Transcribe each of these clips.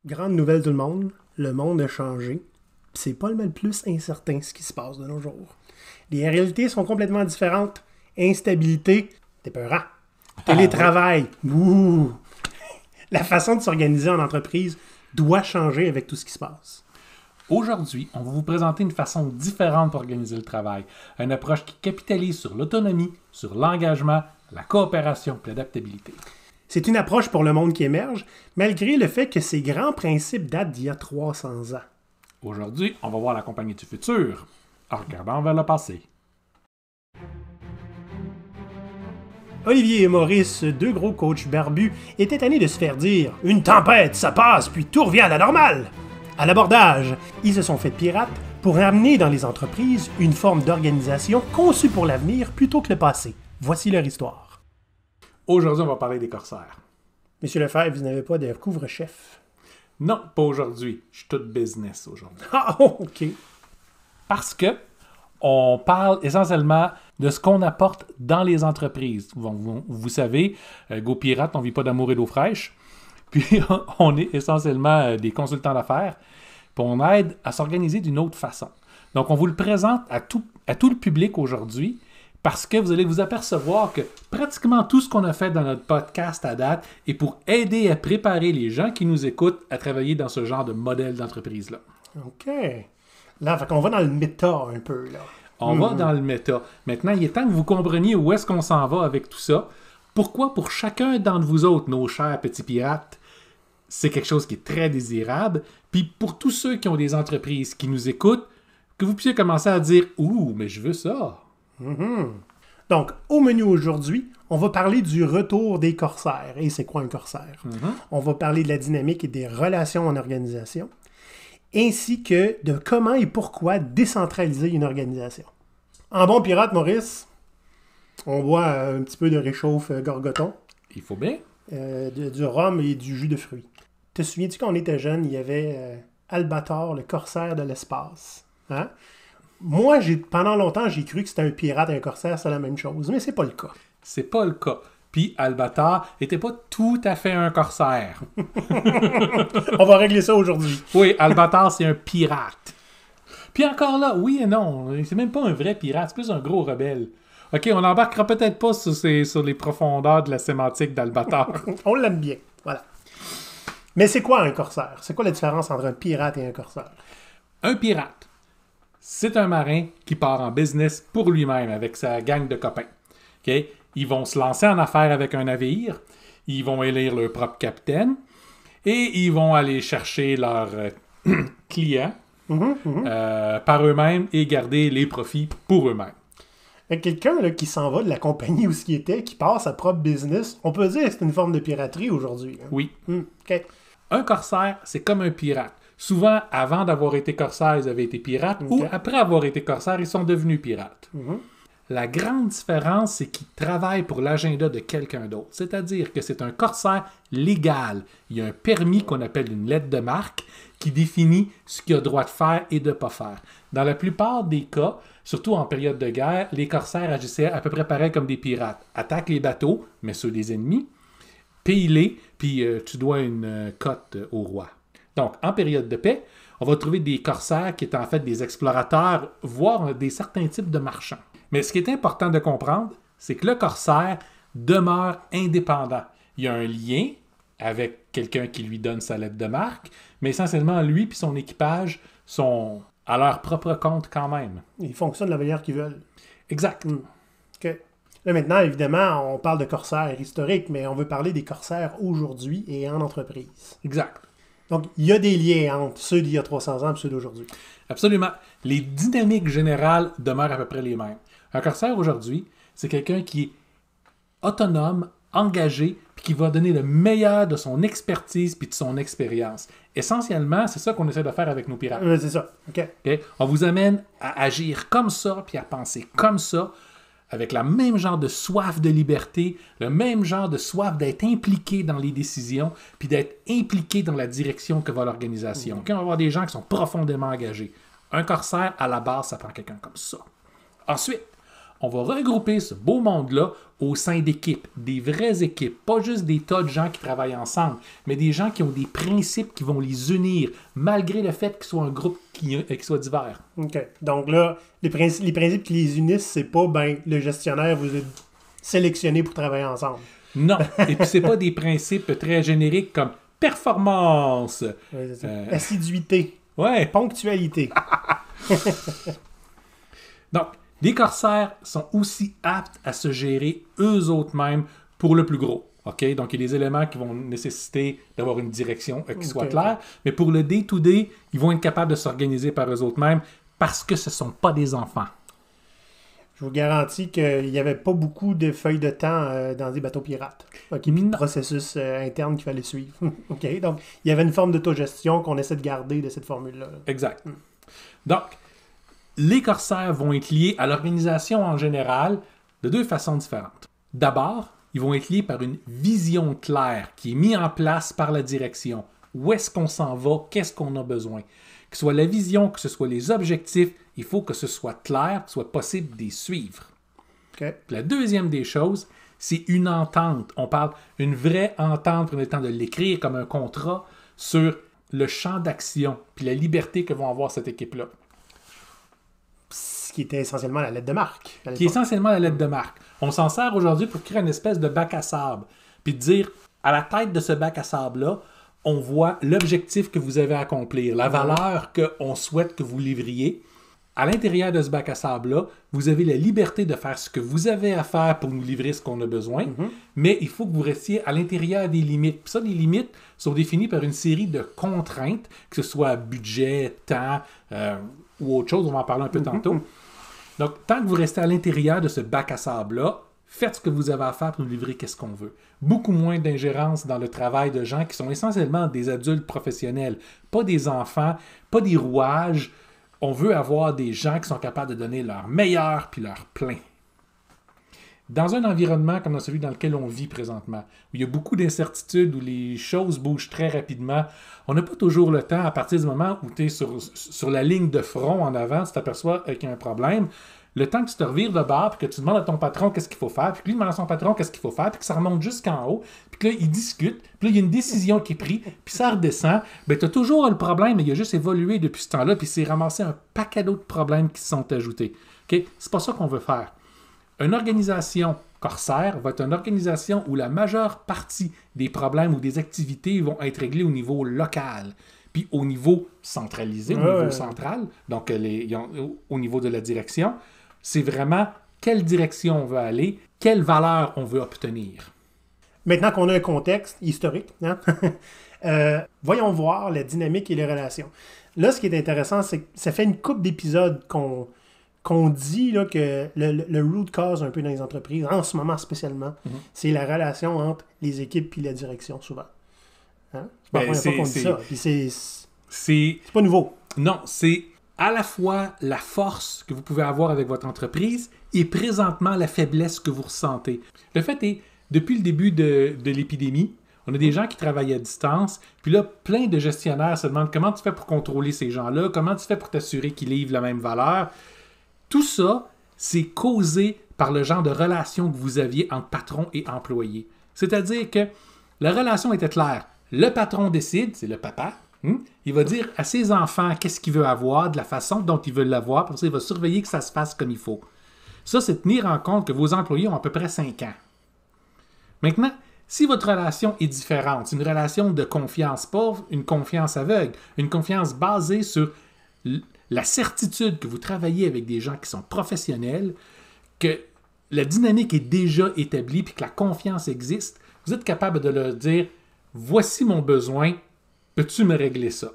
Grande nouvelle tout le monde a changé. C'est pas le mal plus incertain ce qui se passe de nos jours. Les réalités sont complètement différentes. Instabilité, t'es peurant. Télétravail, ouh. La façon de s'organiser en entreprise doit changer avec tout ce qui se passe. Aujourd'hui, on va vous présenter une façon différente pour organiser le travail. Une approche qui capitalise sur l'autonomie, sur l'engagement, la coopération et l'adaptabilité. C'est une approche pour le monde qui émerge, malgré le fait que ces grands principes datent d'il y a 300 ans. Aujourd'hui, on va voir la compagnie du futur en regardant vers le passé. Olivier et Maurice, deux gros coachs barbus, étaient tannés de se faire dire « Une tempête, ça passe, puis tout revient à la normale !» À l'abordage, ils se sont fait pirates pour amener dans les entreprises une forme d'organisation conçue pour l'avenir plutôt que le passé. Voici leur histoire. Aujourd'hui, on va parler des corsaires. Monsieur Lefebvre, vous n'avez pas de couvre-chef. Non, pas aujourd'hui. Je suis tout business aujourd'hui. Ah, OK. Parce que on parle essentiellement de ce qu'on apporte dans les entreprises. Vous savez, GoPirate, on ne vit pas d'amour et d'eau fraîche. Puis, on est essentiellement des consultants d'affaires. Puis, on aide à s'organiser d'une autre façon. Donc, on vous le présente à tout le public aujourd'hui parce que vous allez vous apercevoir que pratiquement tout ce qu'on a fait dans notre podcast à date est pour aider à préparer les gens qui nous écoutent à travailler dans ce genre de modèle d'entreprise-là. OK. Là, fait qu'on va dans le méta un peu, là. On va dans le méta. Maintenant, il est temps que vous compreniez où est-ce qu'on s'en va avec tout ça. Pourquoi, pour chacun d'entre vous autres, nos chers petits pirates, c'est quelque chose qui est très désirable. Puis pour tous ceux qui ont des entreprises qui nous écoutent, que vous puissiez commencer à dire « Ouh, mais je veux ça! » Donc, au menu aujourd'hui, on va parler du retour des corsaires. Et c'est quoi un corsaire? On va parler de la dynamique et des relations en organisation, ainsi que de comment et pourquoi décentraliser une organisation. En bon pirate, Maurice, on boit un petit peu de réchauffe Gorgoton. Il faut bien. Du rhum et du jus de fruits. Te souviens-tu quand on était jeune, il y avait Albator, le corsaire de l'espace? Hein? Moi, pendant longtemps, j'ai cru que c'était un pirate et un corsaire, c'est la même chose, mais c'est pas le cas. C'est pas le cas. Puis Albator était pas tout à fait un corsaire. On va régler ça aujourd'hui. Oui, Albator, c'est un pirate. Puis encore là, oui et non, c'est même pas un vrai pirate, c'est plus un gros rebelle. OK, on n'embarquera peut-être pas sur les profondeurs de la sémantique d'Albator. On l'aime bien, voilà. Mais c'est quoi un corsaire? C'est quoi la différence entre un pirate et un corsaire? Un pirate, c'est un marin qui part en business pour lui-même avec sa gang de copains. OK? Ils vont se lancer en affaires avec un navire, ils vont élire leur propre capitaine et ils vont aller chercher leurs clients par eux-mêmes et garder les profits pour eux-mêmes. Quelqu'un là, qui s'en va de la compagnie où ce qui était, qui part sa propre business, on peut dire que c'est une forme de piraterie aujourd'hui. Hein? Oui. OK. Un corsaire, c'est comme un pirate. Souvent, avant d'avoir été corsaire, ils avaient été pirates, ou après avoir été corsaire, ils sont devenus pirates. La grande différence, c'est qu'ils travaillent pour l'agenda de quelqu'un d'autre. C'est-à-dire que c'est un corsaire légal. Il y a un permis qu'on appelle une lettre de marque qui définit ce qu'il a le droit de faire et de ne pas faire. Dans la plupart des cas, surtout en période de guerre, les corsaires agissaient à peu près pareil comme des pirates. Attaquent les bateaux, mais ceux des ennemis, paye-les, puis tu dois une cote au roi. Donc, en période de paix, on va trouver des corsaires qui étaient en fait des explorateurs, voire certains types de marchands. Mais ce qui est important de comprendre, c'est que le corsaire demeure indépendant. Il y a un lien avec quelqu'un qui lui donne sa lettre de marque, mais essentiellement, lui et son équipage sont à leur propre compte quand même. Ils fonctionnent de la manière qu'ils veulent. Exact. OK. Là, maintenant, évidemment, on parle de corsaires historiques, mais on veut parler des corsaires aujourd'hui et en entreprise. Exact. Donc, il y a des liens entre ceux d'il y a 300 ans et ceux d'aujourd'hui. Absolument. Les dynamiques générales demeurent à peu près les mêmes. Un corsaire aujourd'hui, c'est quelqu'un qui est autonome, engagé, puis qui va donner le meilleur de son expertise puis de son expérience. Essentiellement, c'est ça qu'on essaie de faire avec nos pirates. C'est ça. OK. Okay? On vous amène à agir comme ça, puis à penser comme ça, avec le même genre de soif de liberté, le même genre de soif d'être impliqué dans les décisions, puis d'être impliqué dans la direction que va l'organisation. Okay? On va avoir des gens qui sont profondément engagés. Un corsaire, à la base, ça prend quelqu'un comme ça. Ensuite, on va regrouper ce beau monde-là au sein d'équipes, des vraies équipes, pas juste des tas de gens qui travaillent ensemble, mais des gens qui ont des principes qui vont les unir, malgré le fait qu'ils soient un groupe qui soit divers. OK. Donc là, les principes qui les unissent, c'est pas, le gestionnaire vous a sélectionné pour travailler ensemble. Non. Et puis, c'est pas des principes très génériques comme performance. Ouais, c'est ça. Assiduité. Ouais. Ponctualité. Donc, les corsaires sont aussi aptes à se gérer eux-mêmes pour le plus gros. OK? Donc, il y a des éléments qui vont nécessiter d'avoir une direction qui soit claire. Mais pour le day-to-day, ils vont être capables de s'organiser par eux-mêmes parce que ce ne sont pas des enfants. Je vous garantis qu'il n'y avait pas beaucoup de feuilles de temps dans des bateaux pirates. OK, puis de processus interne qu'il fallait suivre. OK, donc il y avait une forme d'autogestion qu'on essaie de garder de cette formule-là. Exact. Donc, les corsaires vont être liés à l'organisation en général de deux façons différentes. D'abord, ils vont être liés par une vision claire qui est mise en place par la direction. Où est-ce qu'on s'en va? Qu'est-ce qu'on a besoin? Que ce soit la vision, que ce soit les objectifs, il faut que ce soit clair, que ce soit possible de les suivre. Okay. La deuxième des choses, c'est une entente. On parle d'une vraie entente, prenez le temps de l'écrire comme un contrat sur le champ d'action puis la liberté que vont avoir cette équipe-là. Ce qui était essentiellement la lettre de marque. Qui est essentiellement la lettre de marque. On s'en sert aujourd'hui pour créer une espèce de bac à sable. Puis de dire, à la tête de ce bac à sable-là, on voit l'objectif que vous avez à accomplir, la valeur qu'on souhaite que vous livriez. À l'intérieur de ce bac à sable-là, vous avez la liberté de faire ce que vous avez à faire pour nous livrer ce qu'on a besoin, mais il faut que vous restiez à l'intérieur des limites. Puis ça, les limites sont définies par une série de contraintes, que ce soit budget, temps ou autre chose, on va en parler un peu tantôt. Donc, tant que vous restez à l'intérieur de ce bac à sable-là, faites ce que vous avez à faire pour nous livrer qu'est-ce qu'on veut. Beaucoup moins d'ingérence dans le travail de gens qui sont essentiellement des adultes professionnels, pas des enfants, pas des rouages. On veut avoir des gens qui sont capables de donner leur meilleur puis leur plein. Dans un environnement comme celui dans lequel on vit présentement, où il y a beaucoup d'incertitudes, où les choses bougent très rapidement, on n'a pas toujours le temps, à partir du moment où tu es sur la ligne de front en avant, tu t'aperçois qu'il y a un problème, le temps que tu te revires de bord, puis que tu demandes à ton patron qu'est-ce qu'il faut faire, puis que lui demande à son patron qu'est-ce qu'il faut faire, puis que ça remonte jusqu'en haut, puis que là, ils discutent, puis là, il y a une décision qui est prise, puis ça redescend, bien, tu as toujours le problème, mais il a juste évolué depuis ce temps-là, puis c'est ramassé un paquet d'autres problèmes qui se sont ajoutés. Okay? C'est pas ça qu'on veut faire. Une organisation corsaire va être une organisation où la majeure partie des problèmes ou des activités vont être réglées au niveau local, puis au niveau centralisé, au niveau central, donc au niveau de la direction. C'est vraiment quelle direction on veut aller, quelle valeur on veut obtenir. Maintenant qu'on a un contexte historique, voyons voir la dynamique et les relations. Là, ce qui est intéressant, c'est que ça fait une couple d'épisodes qu'on dit là, que le root cause un peu dans les entreprises, en ce moment spécialement, c'est la relation entre les équipes et la direction, souvent. Hein? C'est pas la première fois qu'on dit ça. Puis c'est pas nouveau. Non, c'est à la fois la force que vous pouvez avoir avec votre entreprise et présentement la faiblesse que vous ressentez. Le fait est, depuis le début de l'épidémie, on a des gens qui travaillent à distance, puis là, plein de gestionnaires se demandent comment tu fais pour contrôler ces gens-là, comment tu fais pour t'assurer qu'ils livrent la même valeur. Tout ça, c'est causé par le genre de relation que vous aviez entre patron et employé. C'est-à-dire que la relation était claire. Le patron décide, c'est le papa, il va dire à ses enfants qu'est-ce qu'il veut avoir, de la façon dont il veut l'avoir, pour ça, il va surveiller que ça se fasse comme il faut. Ça, c'est tenir en compte que vos employés ont à peu près 5 ans. Maintenant, si votre relation est différente, c'est une relation de confiance, pas une confiance aveugle, une confiance basée sur la certitude que vous travaillez avec des gens qui sont professionnels, que la dynamique est déjà établie puis que la confiance existe, vous êtes capable de leur dire « Voici mon besoin, peux-tu me régler ça? »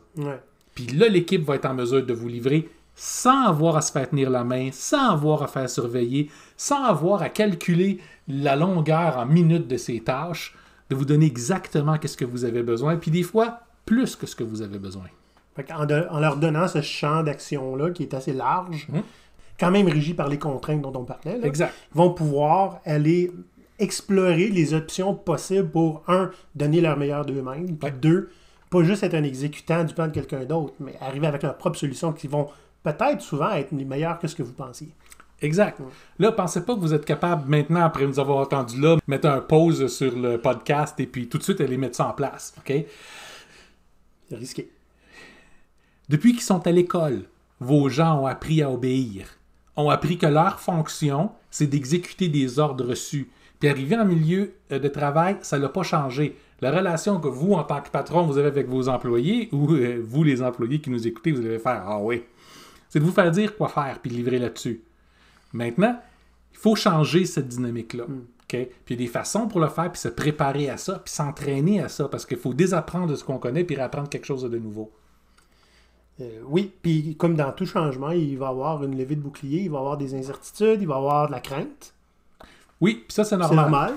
Puis là, l'équipe va être en mesure de vous livrer sans avoir à se faire tenir la main, sans avoir à faire surveiller, sans avoir à calculer la longueur en minutes de ses tâches, de vous donner exactement ce que vous avez besoin, puis des fois, plus que ce que vous avez besoin. En leur donnant ce champ d'action-là, qui est assez large, quand même régi par les contraintes dont on parlait, là, exact. Ils vont pouvoir aller explorer les options possibles pour, un, donner leur meilleur d'eux-mêmes, puis deux, pas juste être un exécutant du plan de quelqu'un d'autre, mais arriver avec leur propre solution qui vont peut-être souvent être les meilleures que ce que vous pensiez. Exact. Là, pensez pas que vous êtes capable, maintenant, après nous avoir entendu là, mettre un pause sur le podcast et puis tout de suite aller mettre ça en place. OK? C'est risqué. Depuis qu'ils sont à l'école, vos gens ont appris à obéir. Ont appris que leur fonction, c'est d'exécuter des ordres reçus. Puis arrivé en milieu de travail, ça n'a pas changé. La relation que vous, en tant que patron, vous avez avec vos employés, ou vous, les employés qui nous écoutez, vous allez faire « Ah oui », c'est de vous faire dire quoi faire puis de livrer là-dessus. Maintenant, il faut changer cette dynamique-là. Okay? Puis il y a des façons pour le faire, puis se préparer à ça, puis s'entraîner à ça, parce qu'il faut désapprendre de ce qu'on connaît, puis réapprendre quelque chose de nouveau. Oui, puis comme dans tout changement, il va y avoir une levée de bouclier, il va y avoir des incertitudes, il va y avoir de la crainte. Oui, puis ça, c'est normal. C'est normal.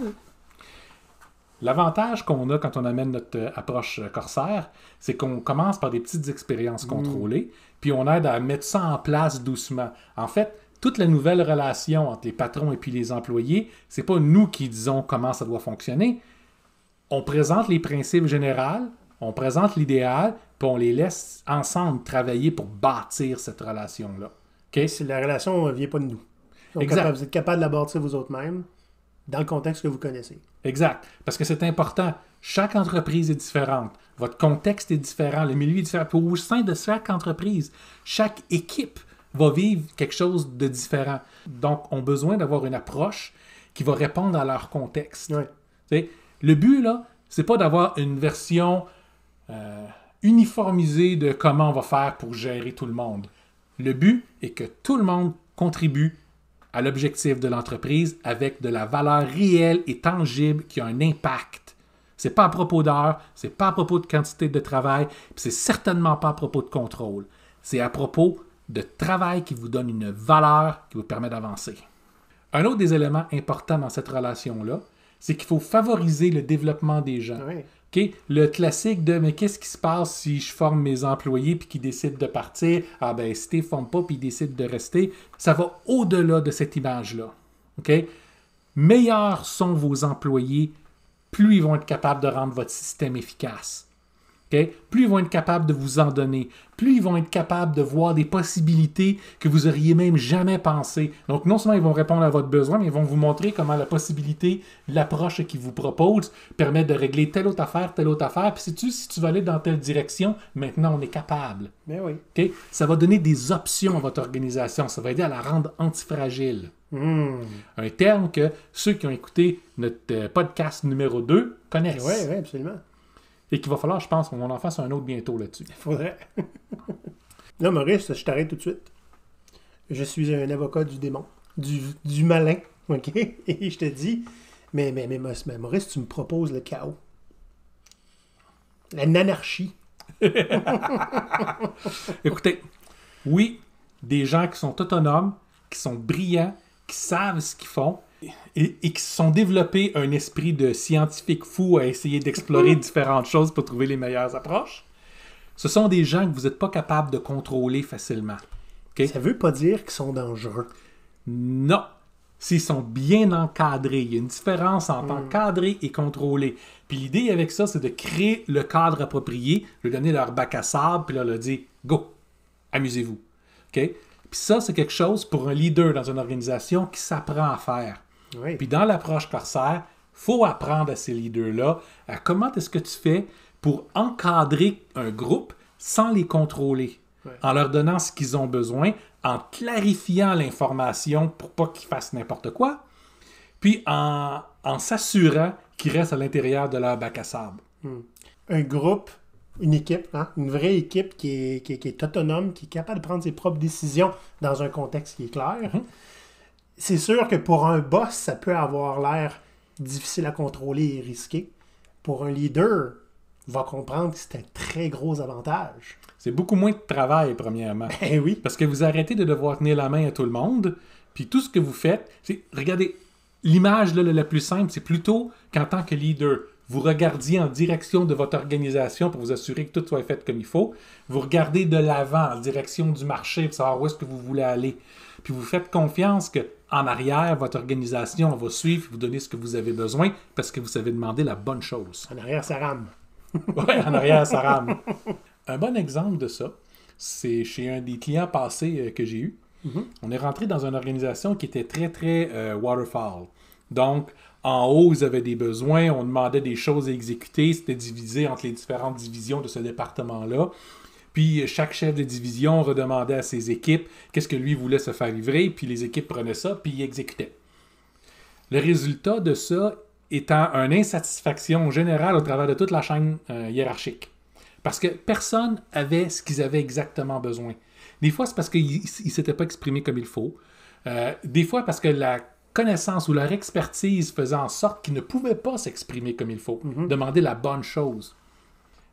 L'avantage qu'on a quand on amène notre approche corsaire, c'est qu'on commence par des petites expériences contrôlées, puis on aide à mettre ça en place doucement. En fait, toute la nouvelle relation entre les patrons et puis les employés, c'est pas nous qui disons comment ça doit fonctionner. On présente les principes généraux, on présente l'idéal, puis on les laisse ensemble travailler pour bâtir cette relation-là. Okay? Si la relation ne vient pas de nous. Donc, Exact. vous êtes capable de la bâtir vous autres mêmes dans le contexte que vous connaissez. Exact. Parce que c'est important. Chaque entreprise est différente. Votre contexte est différent. Le milieu est différent. Puis au sein de chaque entreprise, chaque équipe va vivre quelque chose de différent. Donc, on a besoin d'avoir une approche qui va répondre à leur contexte. Oui. Le but, là, c'est pas d'avoir une version uniformisée de comment on va faire pour gérer tout le monde. Le but est que tout le monde contribue à l'objectif de l'entreprise avec de la valeur réelle et tangible qui a un impact. C'est pas à propos d'heures, c'est pas à propos de quantité de travail, puis c'est certainement pas à propos de contrôle. C'est à propos de travail qui vous donne une valeur qui vous permet d'avancer. Un autre des éléments importants dans cette relation-là, c'est qu'il faut favoriser le développement des gens. Oui. Okay? Le classique de « mais qu'est-ce qui se passe si je forme mes employés puis qu'ils décident de partir? » Ah ben, si tu ne les formes pas puis ils décident de rester, ça va au-delà de cette image-là. Okay? Meilleurs sont vos employés, plus ils vont être capables de rendre votre système efficace. Okay? Plus ils vont être capables de vous en donner, plus ils vont être capables de voir des possibilités que vous auriez même jamais pensées. Donc, non seulement ils vont répondre à votre besoin, mais ils vont vous montrer comment la possibilité, l'approche qu'ils vous proposent permet de régler telle autre affaire. Puis si tu veux aller dans telle direction, maintenant on est capable. Mais oui. Okay? Ça va donner des options à votre organisation. Ça va aider à la rendre antifragile. Un terme que ceux qui ont écouté notre podcast numéro 2 connaissent. Oui, absolument. Et qu'il va falloir, je pense, qu'on en fasse un autre bientôt là-dessus. Il faudrait. Là, Maurice, je t'arrête tout de suite. Je suis un avocat du démon, du malin, OK? Et je te dis, mais Maurice, tu me proposes le chaos. L'anarchie. Écoutez, oui, des gens qui sont autonomes, qui sont brillants, qui savent ce qu'ils font, et qui se sont développés un esprit de scientifique fou à essayer d'explorer différentes choses pour trouver les meilleures approches. Ce sont des gens que vous n'êtes pas capable de contrôler facilement. Okay? Ça ne veut pas dire qu'ils sont dangereux. Non. S'ils sont bien encadrés. Il y a une différence entre encadré et contrôlé. Puis l'idée avec ça, c'est de créer le cadre approprié, leur donner leur bac à sable, puis leur dire « Go! Amusez-vous! » Okay? Puis ça, c'est quelque chose pour un leader dans une organisation qui s'apprend à faire. Oui. Puis dans l'approche corsaire, il faut apprendre à ces leaders-là à comment est-ce que tu fais pour encadrer un groupe sans les contrôler, en leur donnant ce qu'ils ont besoin, en clarifiant l'information pour pas qu'ils fassent n'importe quoi, puis en s'assurant qu'ils restent à l'intérieur de leur bac à sable. Un groupe, une équipe, une vraie équipe qui est autonome, qui est capable de prendre ses propres décisions dans un contexte qui est clair. C'est sûr que pour un boss, ça peut avoir l'air difficile à contrôler et risqué. Pour un leader, il va comprendre que c'est un très gros avantage. C'est beaucoup moins de travail, premièrement. Eh oui. Parce que vous arrêtez de devoir tenir la main à tout le monde, puis tout ce que vous faites, c'est, regardez, l'image là, la plus simple, c'est plutôt qu'en tant que leader, vous regardiez en direction de votre organisation pour vous assurer que tout soit fait comme il faut. Vous regardez de l'avant, en direction du marché, pour savoir où est-ce que vous voulez aller. Puis vous faites confiance qu'en arrière, votre organisation va suivre et vous donner ce que vous avez besoin parce que vous avez demandé la bonne chose. En arrière, ça rame. Oui, en arrière, ça rame. Un bon exemple de ça, c'est chez un des clients passés que j'ai eu. On est rentré dans une organisation qui était très, très waterfall. Donc, en haut, ils avaient des besoins, on demandait des choses à exécuter, c'était divisé entre les différentes divisions de ce département-là. Puis, chaque chef de division redemandait à ses équipes qu'est-ce que lui voulait se faire livrer, puis les équipes prenaient ça, puis ils exécutaient. Le résultat de ça étant une insatisfaction générale au travers de toute la chaîne hiérarchique. Parce que personne avait ce qu'ils avaient exactement besoin. Des fois, c'est parce qu'ils ne s'étaient pas exprimés comme il faut. Des fois, parce que la connaissance ou leur expertise faisait en sorte qu'ils ne pouvaient pas s'exprimer comme il faut, demander la bonne chose.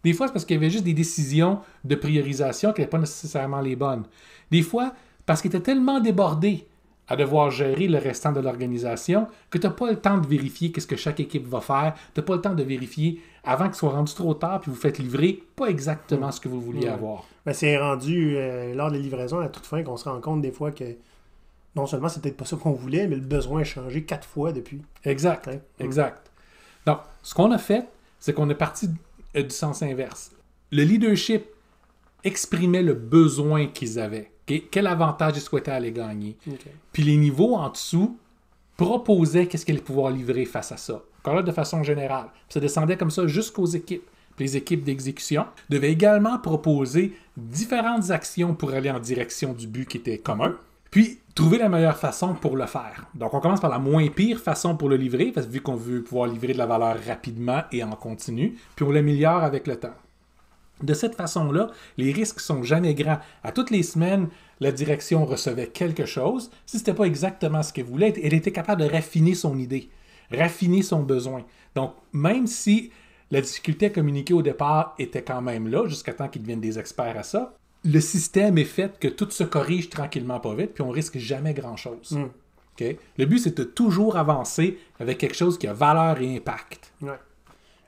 Des fois, c'est parce qu'il y avait juste des décisions de priorisation qui n'étaient pas nécessairement les bonnes. Des fois, parce qu'ils étaient tellement débordés à devoir gérer le restant de l'organisation que tu n'as pas le temps de vérifier qu'est-ce que chaque équipe va faire. Tu n'as pas le temps de vérifier avant qu'il soit rendu trop tard puis vous faites livrer pas exactement ce que vous vouliez avoir. Ben, c'est rendu lors de la livraison à toute fin qu'on se rend compte des fois que non seulement c'est peut-être pas ça qu'on voulait, mais le besoin a changé 4 fois depuis. Exact, exact. Donc, ce qu'on a fait, c'est qu'on est parti du sens inverse. Le leadership exprimait le besoin qu'ils avaient. Quel avantage ils souhaitaient aller gagner. Puis les niveaux en dessous proposaient qu'est-ce qu'ils allaient pouvoir livrer face à ça. Encore là, de façon générale. Puis ça descendait comme ça jusqu'aux équipes. Puis les équipes d'exécution devaient également proposer différentes actions pour aller en direction du but qui était commun. Puis trouver la meilleure façon pour le faire. Donc on commence par la moins pire façon pour le livrer, parce que vu qu'on veut pouvoir livrer de la valeur rapidement et en continu, puis on l'améliore avec le temps. De cette façon-là, les risques sont jamais grands. À toutes les semaines, la direction recevait quelque chose. Si ce n'était pas exactement ce qu'elle voulait, elle était capable de raffiner son idée, raffiner son besoin. Donc, même si la difficulté à communiquer au départ était quand même là, jusqu'à temps qu'ils deviennent des experts à ça, le système est fait que tout se corrige tranquillement pas vite, puis on risque jamais grand-chose. Okay? Le but, c'est de toujours avancer avec quelque chose qui a valeur et impact. Ouais.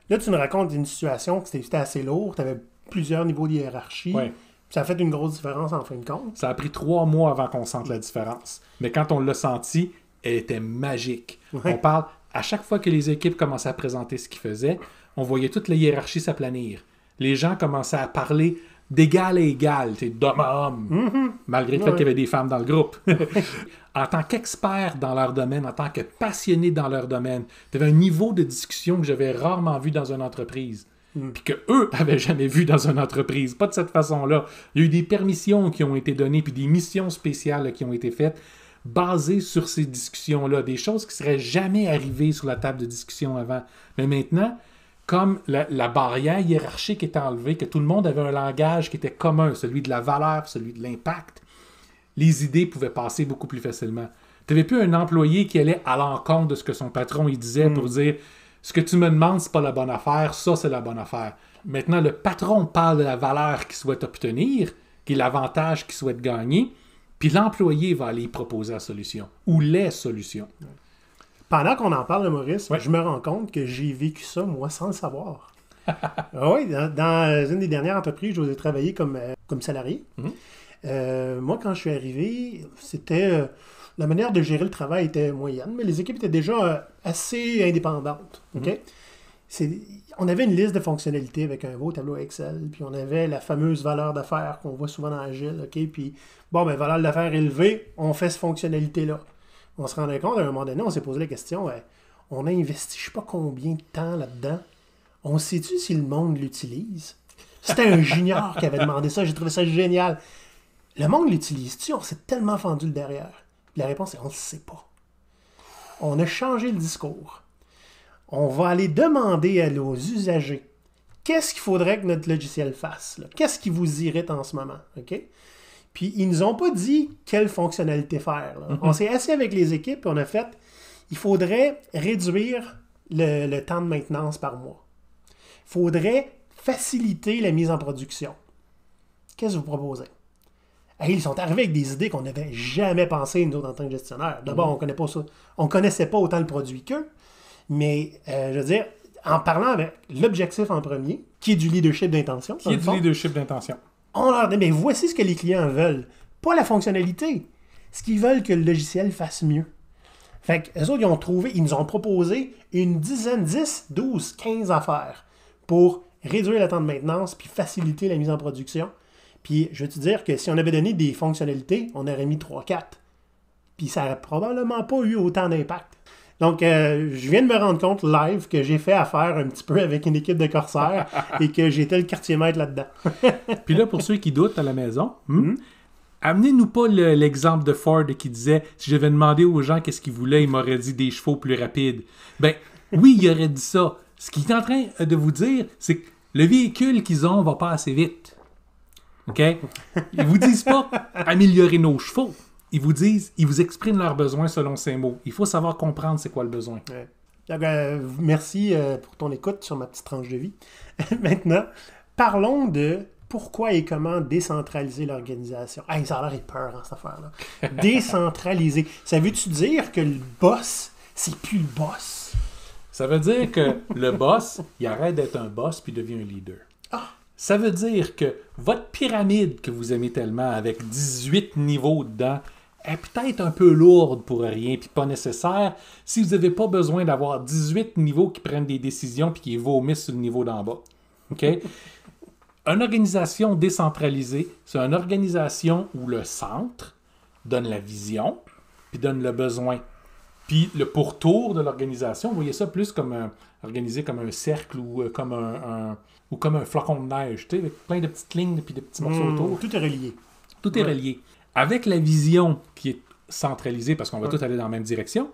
Là, tu nous racontes une situation qui était assez lourde, tu avais plusieurs niveaux de hiérarchie. Ouais. Ça a fait une grosse différence en fin de compte. Ça a pris 3 mois avant qu'on sente la différence. Mais quand on l'a senti, elle était magique. Ouais. On parle, à chaque fois que les équipes commençaient à présenter ce qu'ils faisaient, on voyait toute la hiérarchie s'aplanir. Les gens commençaient à parler d'égal à égal, d'homme à homme, malgré le fait qu'il y avait des femmes dans le groupe. En tant qu'experts dans leur domaine, en tant que passionnés dans leur domaine, tu avais un niveau de discussion que j'avais rarement vu dans une entreprise. Puis qu'eux n'avaient jamais vu dans une entreprise. Pas de cette façon-là. Il y a eu des permissions qui ont été données, puis des missions spéciales qui ont été faites, basées sur ces discussions-là. Des choses qui ne seraient jamais arrivées sur la table de discussion avant. Mais maintenant, comme la barrière hiérarchique est enlevée, que tout le monde avait un langage qui était commun, celui de la valeur, celui de l'impact, les idées pouvaient passer beaucoup plus facilement. Tu n'avais plus un employé qui allait à l'encontre de ce que son patron il disait pour dire « Ce que tu me demandes, c'est pas la bonne affaire, ça, c'est la bonne affaire. » Maintenant, le patron parle de la valeur qu'il souhaite obtenir, qui est l'avantage qu'il souhaite gagner, puis l'employé va aller y proposer la solution, ou les solutions. Pendant qu'on en parle, Maurice, je me rends compte que j'ai vécu ça, moi, sans le savoir. Oui, dans une des dernières entreprises où j'ai travaillé comme salarié, moi, quand je suis arrivé, c'était... la manière de gérer le travail était moyenne, mais les équipes étaient déjà assez indépendantes. Okay? On avait une liste de fonctionnalités avec un beau tableau Excel, puis on avait la fameuse valeur d'affaires qu'on voit souvent dans Agile. Okay? Puis, valeur d'affaires élevée, on fait cette fonctionnalité-là. On se rendait compte, à un moment donné, on s'est posé la question, on a investi je ne sais pas combien de temps là-dedans. On sait-tu si le monde l'utilise? C'était un junior qui avait demandé ça, j'ai trouvé ça génial. Le monde l'utilise-tu? On s'est tellement fendu le derrière. La réponse est on ne sait pas. On a changé le discours. On va aller demander à nos usagers qu'est-ce qu'il faudrait que notre logiciel fasse. Là? Qu'est-ce qui vous irrite en ce moment? Okay? Puis ils ne nous ont pas dit quelle fonctionnalité faire. Là. On s'est assis avec les équipes et on a fait il faudrait réduire le temps de maintenance par mois. Il faudrait faciliter la mise en production. Qu'est-ce que vous proposez? Hey, ils sont arrivés avec des idées qu'on n'avait jamais pensées, nous autres, en tant que gestionnaires. D'abord, on ne connaissait pas autant le produit qu'eux, mais je veux dire, en parlant avec l'objectif en premier, qui est du leadership d'intention. Qui est du leadership d'intention. On leur dit, mais voici ce que les clients veulent. Pas la fonctionnalité. Ce qu'ils veulent que le logiciel fasse mieux. Fait qu'eux autres, ils nous ont proposé une dizaine, 10, 12, 15 affaires pour réduire le temps de maintenance puis faciliter la mise en production. Puis, je vais te dire que si on avait donné des fonctionnalités, on aurait mis 3-4. Puis, ça n'aurait probablement pas eu autant d'impact. Donc, je viens de me rendre compte live que j'ai fait affaire un petit peu avec une équipe de corsaires et que j'étais le quartier maître là-dedans. Puis là, pour ceux qui doutent à la maison, amenez-nous pas l'exemple de Ford qui disait « Si j'avais demandé aux gens qu'est-ce qu'ils voulaient, ils m'auraient dit des chevaux plus rapides. » Ben, oui, il aurait dit ça. Ce qu'il est en train de vous dire, c'est que le véhicule qu'ils ont va pas assez vite. OK? Ils vous disent pas « Améliorer nos chevaux ». Ils vous expriment leurs besoins selon ces mots. Il faut savoir comprendre c'est quoi le besoin. Ouais. Donc, merci pour ton écoute sur ma petite tranche de vie. Maintenant, parlons de pourquoi et comment décentraliser l'organisation. Hey, ça a l'air peur, cette affaire-là. Décentraliser. Ça veut-tu dire que le boss, c'est plus le boss? Ça veut dire que le boss, il arrête d'être un boss puis devient un leader. Ah! Ça veut dire que votre pyramide que vous aimez tellement, avec 18 niveaux dedans, est peut-être un peu lourde pour rien puis pas nécessaire si vous n'avez pas besoin d'avoir 18 niveaux qui prennent des décisions puis qui vomissent sur le niveau d'en bas. OK? Une organisation décentralisée, c'est une organisation où le centre donne la vision puis donne le besoin. Puis le pourtour de l'organisation, vous voyez ça plus comme organisé comme un cercle ou comme un flocon de neige, tu sais, avec plein de petites lignes et de petits morceaux autour. Tout est relié. Tout est relié. Avec la vision qui est centralisée, parce qu'on va tous aller dans la même direction,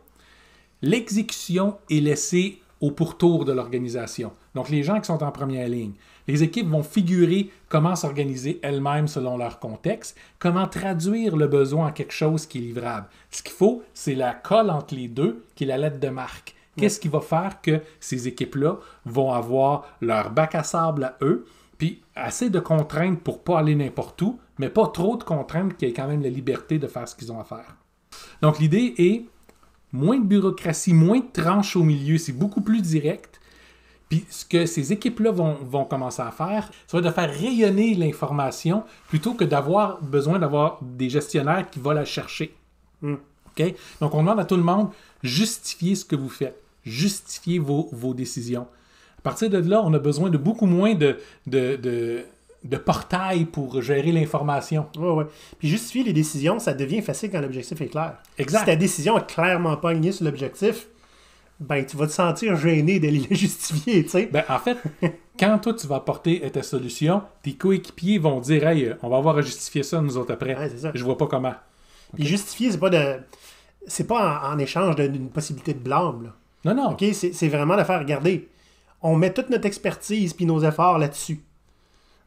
l'exécution est laissée au pourtour de l'organisation. Donc, les gens qui sont en première ligne. Les équipes vont figurer comment s'organiser elles-mêmes selon leur contexte, comment traduire le besoin en quelque chose qui est livrable. Ce qu'il faut, c'est la colle entre les deux, qui est la lettre de marque. Qu'est-ce qui va faire que ces équipes-là vont avoir leur bac à sable à eux, puis assez de contraintes pour ne pas aller n'importe où, mais pas trop de contraintes qu'il y ait quand même la liberté de faire ce qu'ils ont à faire. Donc l'idée est moins de bureaucratie, moins de tranches au milieu, c'est beaucoup plus direct. Puis ce que ces équipes-là vont commencer à faire, ça va être de faire rayonner l'information plutôt que d'avoir besoin d'avoir des gestionnaires qui vont la chercher. Okay? Donc on demande à tout le monde, justifiez ce que vous faites, justifiez vos décisions. À partir de là, on a besoin de beaucoup moins de portail pour gérer l'information. Oui. Puis justifier les décisions, ça devient facile quand l'objectif est clair. Exact. Si ta décision est clairement pas alignée sur l'objectif, ben tu vas te sentir gêné d'aller le justifier, tu sais. Ben, en fait, quand toi tu vas apporter ta solution, tes coéquipiers vont dire « Hey, on va avoir à justifier ça nous autres après. Ouais, c'est ça. Je vois pas comment. » Puis justifier, c'est pas en échange d'une possibilité de blâme, là. Non. OK? C'est vraiment de faire, regardez, on met toute notre expertise puis nos efforts là-dessus.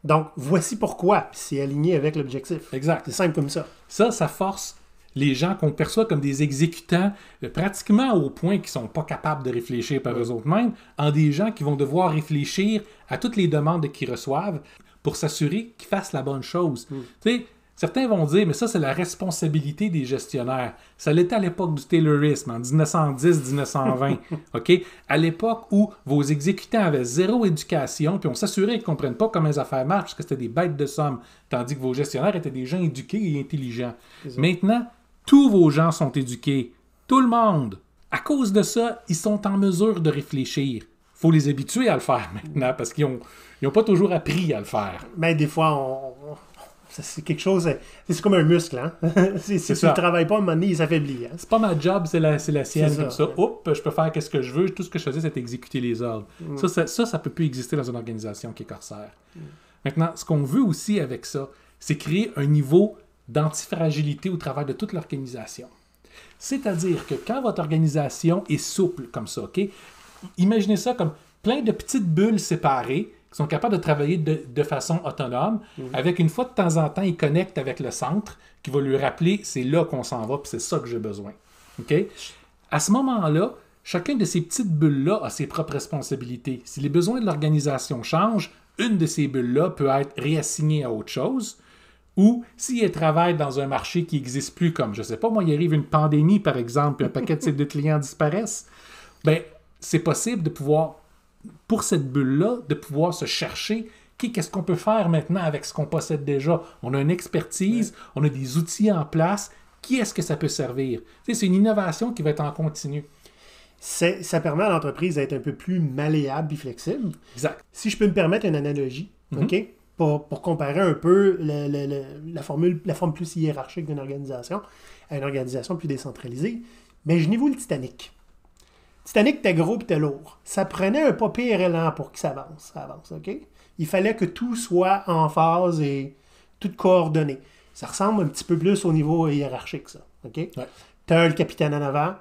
Donc, voici pourquoi. Puis c'est aligné avec l'objectif. Exact. C'est simple comme ça. Ça force les gens qu'on perçoit comme des exécutants pratiquement au point qu'ils ne sont pas capables de réfléchir par eux-mêmes, en des gens qui vont devoir réfléchir à toutes les demandes qu'ils reçoivent pour s'assurer qu'ils fassent la bonne chose. Tu sais, certains vont dire, mais ça, c'est la responsabilité des gestionnaires. Ça l'était à l'époque du Taylorisme, en 1910-1920. OK? À l'époque où vos exécutants avaient zéro éducation, puis on s'assurait qu'ils ne comprennent pas comment les affaires marchent, parce que c'était des bêtes de somme, tandis que vos gestionnaires étaient des gens éduqués et intelligents. Maintenant, tous vos gens sont éduqués. Tout le monde. À cause de ça, ils sont en mesure de réfléchir. Il faut les habituer à le faire maintenant, parce qu'ils n'ont pas toujours appris à le faire. Ben, des fois, c'est quelque chose... C'est comme un muscle, hein? Si tu ne travailles pas, à un moment donné, il s'affaiblit. Hein? C'est pas ma job, c'est la sienne. C'est comme ça. Oups, je peux faire ce que je veux. Tout ce que je faisais, c'est exécuter les ordres. Ça peut plus exister dans une organisation qui est corsaire. Maintenant, ce qu'on veut aussi avec ça, c'est créer un niveau d'antifragilité au travers de toute l'organisation. C'est-à-dire que quand votre organisation est souple comme ça, OK? Imaginez ça comme plein de petites bulles séparées qui sont capables de travailler de façon autonome, avec une fois de temps en temps, ils connectent avec le centre qui va lui rappeler c'est là qu'on s'en va, puis c'est ça que j'ai besoin. OK? À ce moment-là, chacune de ces petites bulles-là a ses propres responsabilités. Si les besoins de l'organisation changent, une de ces bulles-là peut être réassignée à autre chose, ou si elle travaille dans un marché qui n'existe plus, comme, je ne sais pas, moi, il arrive une pandémie, par exemple, puis un paquet de clients disparaissent, bien, c'est possible de pouvoir, pour cette bulle-là, de pouvoir se chercher qu'est-ce qu'on peut faire maintenant avec ce qu'on possède déjà. On a une expertise, on a des outils en place, qui est-ce que ça peut servir? Tu sais, c'est une innovation qui va être en continu. Ça permet à l'entreprise d'être un peu plus malléable et flexible. Exact. Si je peux me permettre une analogie, OK? pour comparer un peu la forme plus hiérarchique d'une organisation à une organisation plus décentralisée, imaginez-vous le Titanic. Le Titanic, t'es gros et t'es lourd. Ça prenait un pas pire élan pour que ça avance. OK? Il fallait que tout soit en phase et tout coordonné. Ça ressemble un petit peu plus au niveau hiérarchique, ça. OK? Ouais. T'as le capitaine en avant,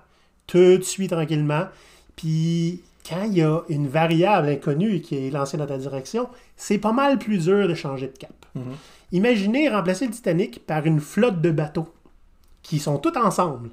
tout suit tranquillement, puis quand il y a une variable inconnue qui est lancée dans ta direction, c'est pas mal plus dur de changer de cap. Imaginez remplacer le Titanic par une flotte de bateaux qui sont tous ensemble,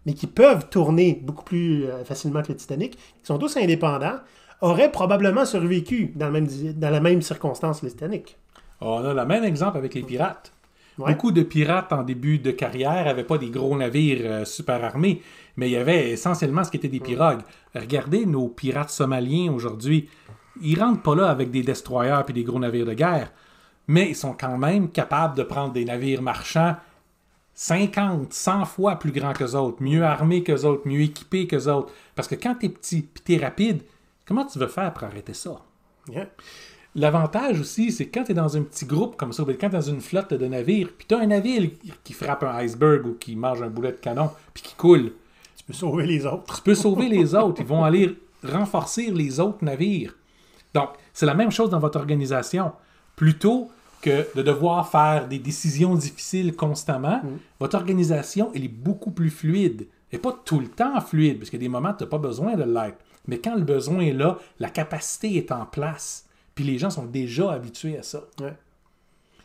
mais qui peuvent tourner beaucoup plus facilement que le Titanic, qui sont tous indépendants, auraient probablement survécu dans la même circonstance que le Titanic. On a le même exemple avec les pirates. Ouais. Beaucoup de pirates en début de carrière n'avaient pas des gros navires super armés, mais il y avait essentiellement ce qui était des pirogues. Regardez nos pirates somaliens aujourd'hui. Ils rentrent pas là avec des destroyers et des gros navires de guerre, mais ils sont quand même capables de prendre des navires marchands 50, 100 fois plus grands qu'eux autres, mieux armés qu'eux autres, mieux équipés qu'eux autres. Parce que quand t'es petit et t'es rapide, comment tu veux faire pour arrêter ça? Yeah. L'avantage aussi, c'est que quand tu es dans un petit groupe comme ça, quand tu es dans une flotte de navires, puis tu as un navire qui frappe un iceberg ou qui mange un boulet de canon, puis qui coule. Tu peux sauver les autres. Tu peux sauver les autres. Ils vont aller renforcer les autres navires. Donc, c'est la même chose dans votre organisation. Plutôt que de devoir faire des décisions difficiles constamment, votre organisation, elle est beaucoup plus fluide. Elle n'est pas tout le temps fluide, parce qu'il y a des moments où tu n'as pas besoin de l'être. Mais quand le besoin est là, la capacité est en place. Puis les gens sont déjà habitués à ça. Ouais.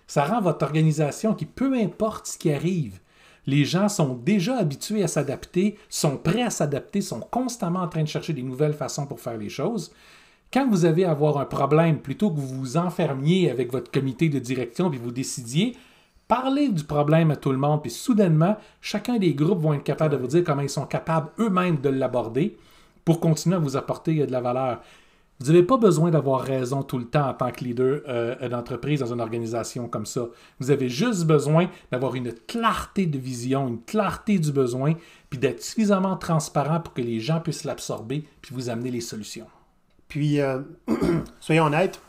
Ça rend votre organisation qui, peu importe ce qui arrive, les gens sont déjà habitués à s'adapter, sont prêts à s'adapter, sont constamment en train de chercher des nouvelles façons pour faire les choses. Quand vous avez à avoir un problème, plutôt que vous vous enfermiez avec votre comité de direction puis vous décidiez, parlez du problème à tout le monde, puis soudainement, chacun des groupes vont être capables de vous dire comment ils sont capables eux-mêmes de l'aborder pour continuer à vous apporter de la valeur. Vous n'avez pas besoin d'avoir raison tout le temps en tant que leader d'entreprise dans une organisation comme ça. Vous avez juste besoin d'avoir une clarté de vision, une clarté du besoin, puis d'être suffisamment transparent pour que les gens puissent l'absorber puis vous amener les solutions. Puis, soyons honnêtes,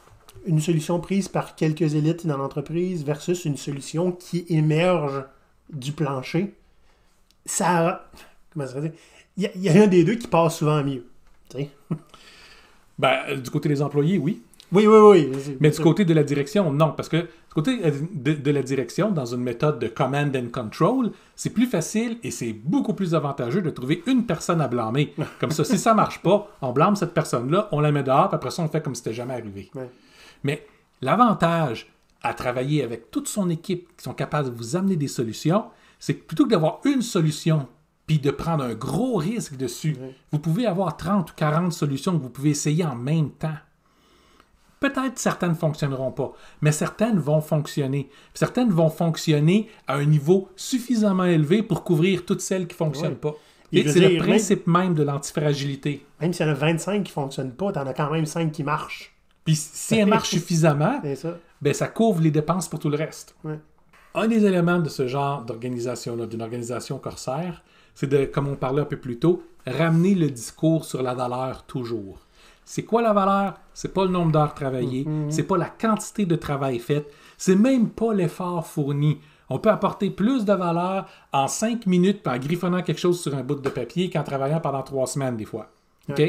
une solution prise par quelques élites dans l'entreprise versus une solution qui émerge du plancher, ça... Comment ça se dit? Il y a un des deux qui passe souvent mieux. Tu sais? Du côté des employés, oui. Oui. Mais du côté de la direction, non. Parce que du côté de la direction, dans une méthode de command and control, c'est plus facile et c'est beaucoup plus avantageux de trouver une personne à blâmer. Comme ça, si ça marche pas, on blâme cette personne-là, on la met dehors, puis après ça, on fait comme si c'était jamais arrivé. Ouais. Mais l'avantage à travailler avec toute son équipe qui sont capables de vous amener des solutions, c'est que plutôt que d'avoir une solution puis de prendre un gros risque dessus. Oui. Vous pouvez avoir 30 ou 40 solutions que vous pouvez essayer en même temps. Peut-être certaines ne fonctionneront pas, mais certaines vont fonctionner. Certaines vont fonctionner à un niveau suffisamment élevé pour couvrir toutes celles qui ne fonctionnent pas. Et c'est le principe même de l'antifragilité. Même s'il y en a 25 qui ne fonctionnent pas, tu en as quand même 5 qui marchent. Puis si elles marchent suffisamment, ça couvre les dépenses pour tout le reste. Oui. Un des éléments de ce genre d'organisation-là, d'une organisation corsaire, c'est de, comme on parlait un peu plus tôt, ramener le discours sur la valeur toujours. C'est quoi la valeur? C'est pas le nombre d'heures travaillées, c'est pas la quantité de travail fait, c'est même pas l'effort fourni. On peut apporter plus de valeur en 5 minutes en griffonnant quelque chose sur un bout de papier qu'en travaillant pendant 3 semaines des fois. OK?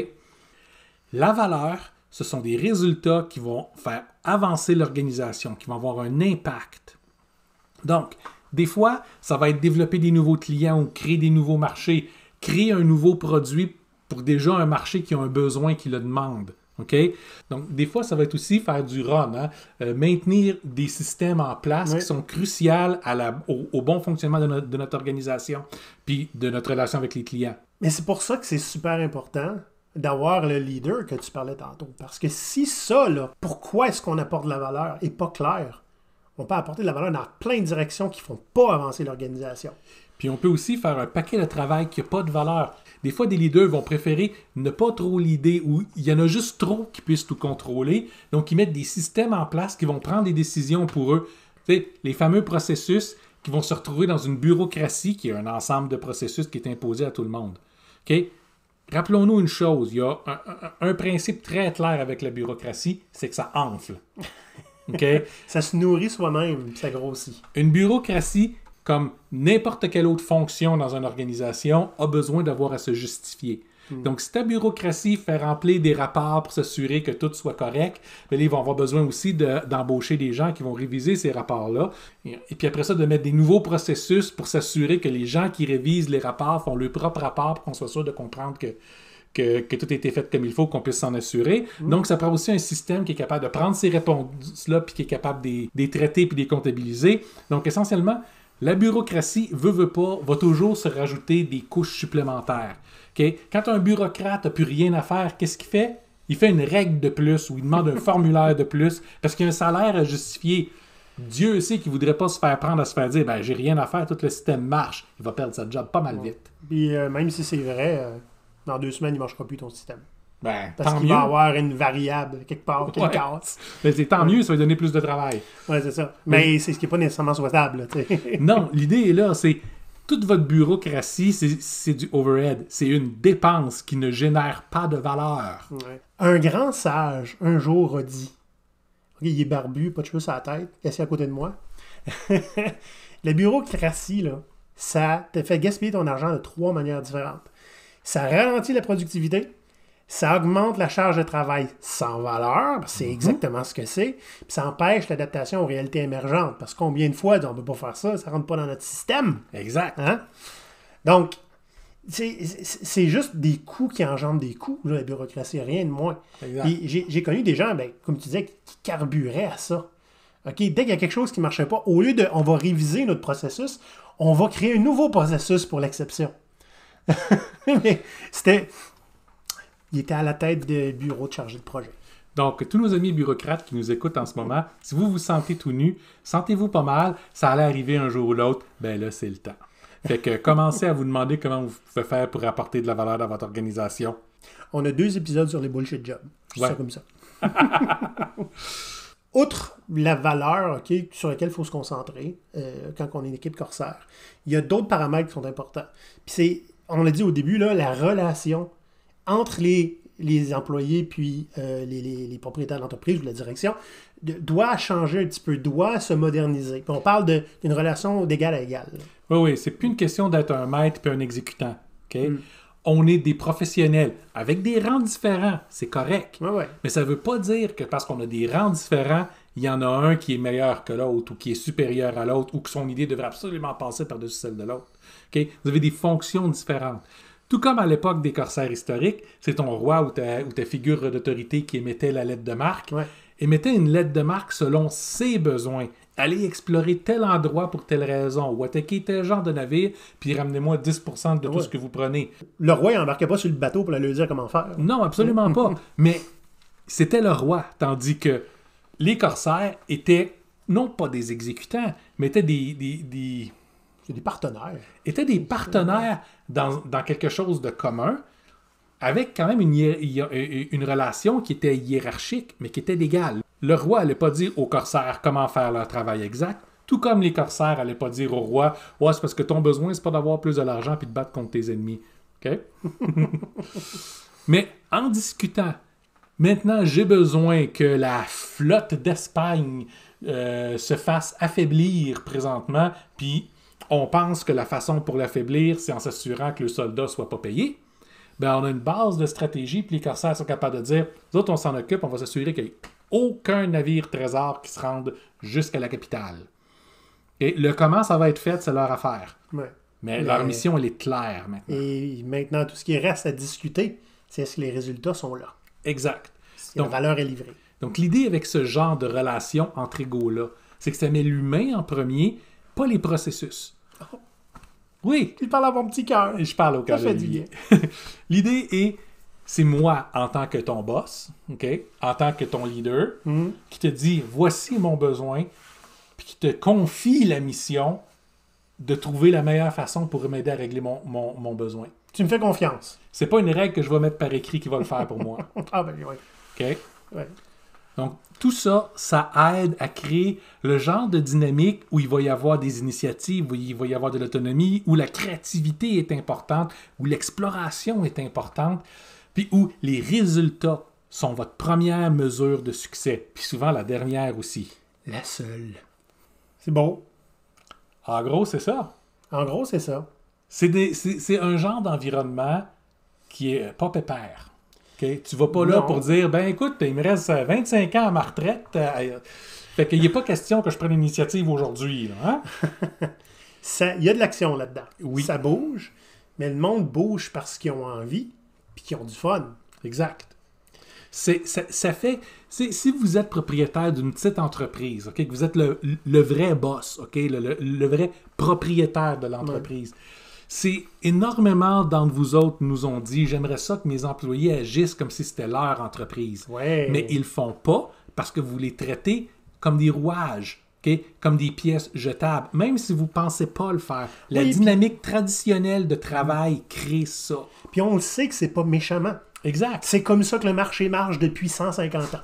La valeur, ce sont des résultats qui vont faire avancer l'organisation, qui vont avoir un impact. Donc, des fois, ça va être développer des nouveaux clients ou créer des nouveaux marchés, créer un nouveau produit pour déjà un marché qui a un besoin qui le demande. Okay? Donc, des fois, ça va être aussi faire du run, maintenir des systèmes en place qui sont cruciaux au bon fonctionnement de notre organisation puis de notre relation avec les clients. Mais c'est pour ça que c'est super important d'avoir le leader que tu parlais tantôt. Parce que si ça, là, pourquoi est-ce qu'on apporte de la valeur, n'est pas clair, on peut apporter de la valeur dans plein de directions qui ne font pas avancer l'organisation. Puis on peut aussi faire un paquet de travail qui n'a pas de valeur. Des fois, des leaders vont préférer ne pas trop leader ou il y en a juste trop qui puissent tout contrôler. Donc, ils mettent des systèmes en place qui vont prendre des décisions pour eux. Tu sais, les fameux processus qui vont se retrouver dans une bureaucratie qui est un ensemble de processus qui est imposé à tout le monde. OK? Rappelons-nous une chose, il y a un principe très clair avec la bureaucratie, c'est que ça enfle. OK? Ça se nourrit soi-même, puis ça grossit. Une bureaucratie, comme n'importe quelle autre fonction dans une organisation, a besoin d'avoir à se justifier. Donc, si ta bureaucratie fait remplir des rapports pour s'assurer que tout soit correct, bien, ils vont avoir besoin aussi d'embaucher des gens qui vont réviser ces rapports-là. Et puis après ça, de mettre des nouveaux processus pour s'assurer que les gens qui révisent les rapports font leur propre rapport pour qu'on soit sûr de comprendre que tout a été fait comme il faut, qu'on puisse s'en assurer. Donc, ça prend aussi un système qui est capable de prendre ces réponses-là puis qui est capable de les traiter puis de les comptabiliser. Donc, essentiellement, la bureaucratie, veut pas, va toujours se rajouter des couches supplémentaires. Okay? Quand un bureaucrate n'a plus rien à faire, qu'est-ce qu'il fait? Il fait une règle de plus ou il demande un formulaire de plus parce qu'il y a un salaire à justifier. Dieu sait qu'il ne voudrait pas se faire prendre à se faire dire « ben j'ai rien à faire, tout le système marche ». Il va perdre sa job pas mal vite. Puis même si c'est vrai, dans 2 semaines, il ne marchera plus ton système. Ben, Parce qu'il va avoir une variable quelque part qui le casse. Mais c'est tant mieux, ça va lui donner plus de travail. Oui, c'est ça. Mais c'est ce qui n'est pas nécessairement souhaitable. Non, l'idée est là, c'est toute votre bureaucratie, c'est du overhead. C'est une dépense qui ne génère pas de valeur. Ouais. Un grand sage, un jour, a dit, okay, il est barbu, pas de cheveux sur la tête, il est assis à côté de moi. La bureaucratie, là, ça te fait gaspiller ton argent de 3 manières différentes. Ça ralentit la productivité, ça augmente la charge de travail sans valeur, c'est exactement ce que c'est, puis ça empêche l'adaptation aux réalités émergentes, parce que combien de fois on ne peut pas faire ça, ça ne rentre pas dans notre système. Exact. Hein? Donc, c'est juste des coûts qui engendrent des coûts, là, la bureaucratie, rien de moins. J'ai connu des gens, comme tu disais, qui carburaient à ça. Okay? Dès qu'il y a quelque chose qui ne marchait pas, au lieu de on va réviser notre processus, on va créer un nouveau processus pour l'exception. Mais il était à la tête de bureau de chargé de projet. Donc, tous nos amis bureaucrates qui nous écoutent en ce moment, si vous vous sentez tout nu, sentez-vous pas mal, ça allait arriver un jour ou l'autre, ben là, c'est le temps. Fait que commencez à vous demander comment vous pouvez faire pour apporter de la valeur dans votre organisation. On a 2 épisodes sur les bullshit jobs. Juste ça comme ça. Outre la valeur sur laquelle il faut se concentrer quand on est une équipe corsaire, il y a d'autres paramètres qui sont importants. Puis c'est, on l'a dit au début, là, la relation entre les employés puis les propriétaires de l'entreprise ou la direction doit changer un petit peu, doit se moderniser. Puis on parle d'une relation d'égal à égal. Oui, c'est plus une question d'être un maître puis un exécutant. Okay? On est des professionnels avec des rangs différents, c'est correct. Ouais. Mais ça ne veut pas dire que parce qu'on a des rangs différents, il y en a un qui est meilleur que l'autre ou qui est supérieur à l'autre ou que son idée devrait absolument passer par-dessus celle de l'autre. Okay? Vous avez des fonctions différentes. Tout comme à l'époque des corsaires historiques, c'est ton roi ou ta figure d'autorité qui émettait la lettre de marque, émettait une lettre de marque selon ses besoins. Allez explorer tel endroit pour telle raison, ou attaquer tel genre de navire, puis ramenez-moi 10% de tout ce que vous prenez. Le roi, il n'embarquait pas sur le bateau pour lui dire comment faire. Non, absolument pas. Mais c'était le roi, tandis que les corsaires étaient, non pas des exécutants, mais étaient des partenaires. Étaient des partenaires dans quelque chose de commun, avec quand même une relation qui était hiérarchique, mais qui était légale. Le roi n'allait pas dire aux corsaires comment faire leur travail exact, tout comme les corsaires n'allaient pas dire au roi « Ouais, c'est parce que ton besoin, c'est pas d'avoir plus de l'argent puis de battre contre tes ennemis. » OK? Mais en discutant, maintenant, j'ai besoin que la flotte d'Espagne se fasse affaiblir présentement, puis on pense que la façon pour l'affaiblir, c'est en s'assurant que le soldat ne soit pas payé. Ben, on a une base de stratégie, puis les corsaires sont capables de dire « Nous autres, on s'en occupe, on va s'assurer qu'il n'y ait aucun navire trésor qui se rende jusqu'à la capitale. » Et le comment ça va être fait, c'est leur affaire. Ouais. Mais leur mission, elle est claire maintenant. Et maintenant, tout ce qui reste à discuter, c'est est-ce que les résultats sont là. Exact. Donc, la valeur est livrée. Donc, l'idée avec ce genre de relation entre égaux-là, c'est que ça met l'humain en premier, pas les processus. Oh. Oui. Il parle à mon petit cœur. Je parle au cœur de lui. L'idée est, c'est moi en tant que ton boss, okay, en tant que ton leader, qui te dit, voici mon besoin, puis qui te confie la mission de trouver la meilleure façon pour m'aider à régler mon besoin. Tu me fais confiance. C'est pas une règle que je vais mettre par écrit qui va le faire pour moi. Ah ben oui. OK? Ouais. Donc, tout ça, ça aide à créer le genre de dynamique où il va y avoir des initiatives, où il va y avoir de l'autonomie, où la créativité est importante, où l'exploration est importante, puis où les résultats sont votre première mesure de succès, puis souvent la dernière aussi. La seule. C'est beau. En gros, c'est ça. En gros, c'est ça. C'est un genre d'environnement qui est pas pépère. Okay? Tu vas pas là Non. pour dire, ben écoute, il me reste 25 ans à ma retraite. Fait qu'il n'est pas question que je prenne l'initiative aujourd'hui. Là, hein? Il y a de l'action là-dedans. Oui. Ça bouge, mais le monde bouge parce qu'ils ont envie puis qu'ils ont du fun. Exact. Ça fait... Si vous êtes propriétaire d'une petite entreprise, okay, que vous êtes le vrai boss, okay, le vrai propriétaire de l'entreprise, c'est énormément d'entre vous autres nous ont dit « J'aimerais ça que mes employés agissent comme si c'était leur entreprise. Ouais. » Mais ils le font pas parce que vous les traitez comme des rouages, okay, comme des pièces jetables, même si vous ne pensez pas le faire. La dynamique traditionnelle de travail crée ça. Puis on le sait que c'est pas méchamment. Exact. C'est comme ça que le marché marche depuis 150 ans.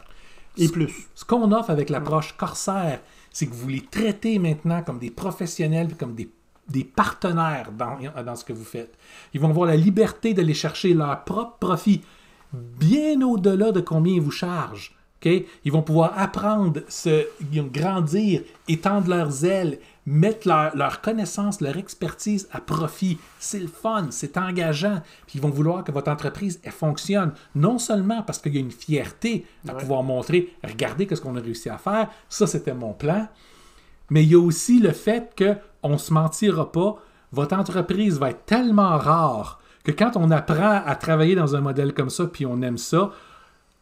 Et plus. Ce qu'on offre avec l'approche Corsair, c'est que vous les traitez maintenant comme des professionnels, comme des partenaires dans ce que vous faites. Ils vont avoir la liberté d'aller chercher leur propre profit, bien au-delà de combien ils vous chargent. Okay? Ils vont pouvoir apprendre, grandir, étendre leurs ailes, mettre leur connaissance, leur expertise à profit. C'est le fun, c'est engageant. Puis ils vont vouloir que votre entreprise elle fonctionne, non seulement parce qu'il y a une fierté à pouvoir montrer, regardez ce qu'on a réussi à faire, ça c'était mon plan, mais il y a aussi le fait qu'on ne se mentira pas, votre entreprise va être tellement rare que quand on apprend à travailler dans un modèle comme ça, puis on aime ça,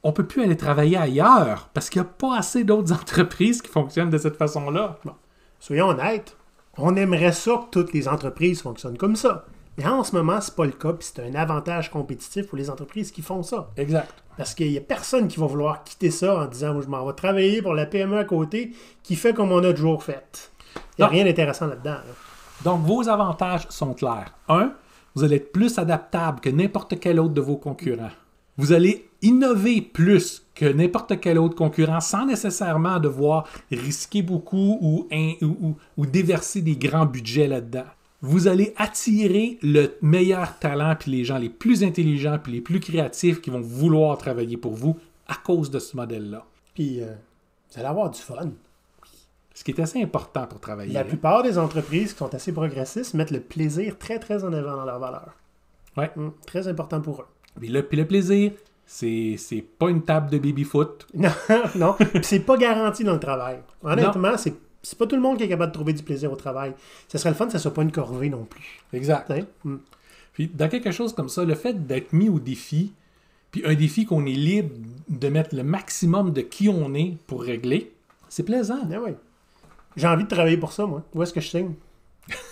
on ne peut plus aller travailler ailleurs parce qu'il n'y a pas assez d'autres entreprises qui fonctionnent de cette façon-là. Bon. Soyons honnêtes, on aimerait ça que toutes les entreprises fonctionnent comme ça. Mais en ce moment, c'est pas le cas, puis c'est un avantage compétitif pour les entreprises qui font ça. Exact. Parce qu'il n'y a personne qui va vouloir quitter ça en disant « Moi, je m'en vais travailler pour la PME à côté qui fait comme on a toujours fait. » Il n'y a rien d'intéressant là-dedans. Là. Donc, vos avantages sont clairs. 1, vous allez être plus adaptable que n'importe quel autre de vos concurrents. Vous allez innover plus que n'importe quel autre concurrent sans nécessairement devoir risquer beaucoup ou déverser des grands budgets là-dedans. Vous allez attirer le meilleur talent puis les gens les plus intelligents puis les plus créatifs qui vont vouloir travailler pour vous à cause de ce modèle-là. Puis, vous allez avoir du fun. Ce qui est assez important pour travailler. La plupart des entreprises qui sont assez progressistes mettent le plaisir très, très en avant dans leur valeur. Ouais. Très important pour eux. Puis le plaisir, c'est pas une table de baby-foot. Non, non. Puis c'est pas garanti dans le travail. Honnêtement, c'est pas tout le monde qui est capable de trouver du plaisir au travail. Ce serait le fun que ça soit pas une corvée non plus. Exact. Puis dans quelque chose comme ça, le fait d'être mis au défi, puis un défi qu'on est libre de mettre le maximum de qui on est pour régler, c'est plaisant. Ah oui. J'ai envie de travailler pour ça, moi. Où est-ce que je signe?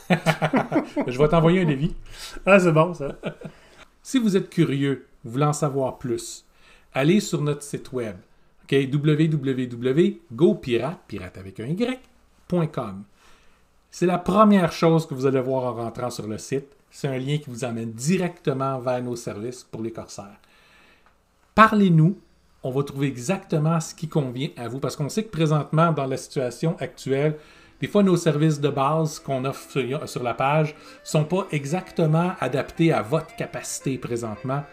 Je vais t'envoyer un devis. Ah, c'est bon, ça. Si vous êtes curieux, vous voulez en savoir plus, allez sur notre site web, okay, www.gopirate.com. C'est la première chose que vous allez voir en rentrant sur le site. C'est un lien qui vous amène directement vers nos services pour les corsaires. Parlez-nous, on va trouver exactement ce qui convient à vous, parce qu'on sait que présentement, dans la situation actuelle, des fois, nos services de base qu'on offre sur la page ne sont pas exactement adaptés à votre capacité présentement.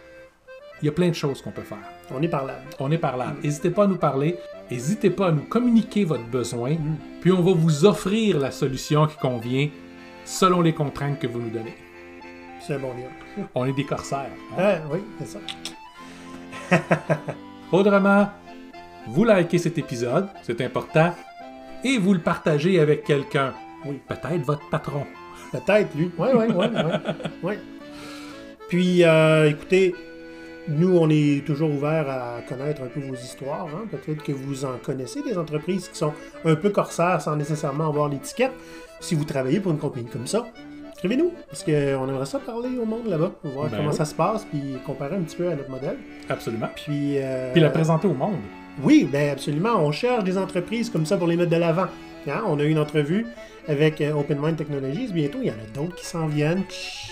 Il y a plein de choses qu'on peut faire. On est parlable. On est parlable. N'hésitez pas à nous parler. N'hésitez pas à nous communiquer votre besoin. Puis on va vous offrir la solution qui convient selon les contraintes que vous nous donnez. C'est un bon lien. On est des corsaires. Ah, oui, c'est ça. Autrement, vous likez cet épisode, c'est important, et vous le partagez avec quelqu'un. Oui. Peut-être votre patron. Peut-être, lui. Oui. Puis, écoutez, nous, on est toujours ouverts à connaître un peu vos histoires. Hein? Peut-être que vous en connaissez des entreprises qui sont un peu corsaires sans nécessairement avoir l'étiquette. Si vous travaillez pour une compagnie comme ça, écrivez-nous, parce qu'on aimerait ça parler au monde là-bas, voir comment ça se passe, puis comparer un petit peu à notre modèle. Absolument. Puis la présenter au monde. Oui, bien absolument. On cherche des entreprises comme ça pour les mettre de l'avant. Hein? On a eu une entrevue avec Open Mind Technologies. Bientôt, il y en a d'autres qui s'en viennent.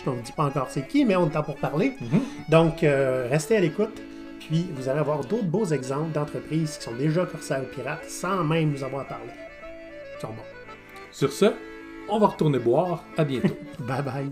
On ne dit pas encore c'est qui, mais on est temps pour parler. Donc, restez à l'écoute. Puis, vous allez avoir d'autres beaux exemples d'entreprises qui sont déjà corsaires ou pirates sans même nous avoir parlé. Ils sont bons. Sur ce, on va retourner boire. À bientôt. Bye bye.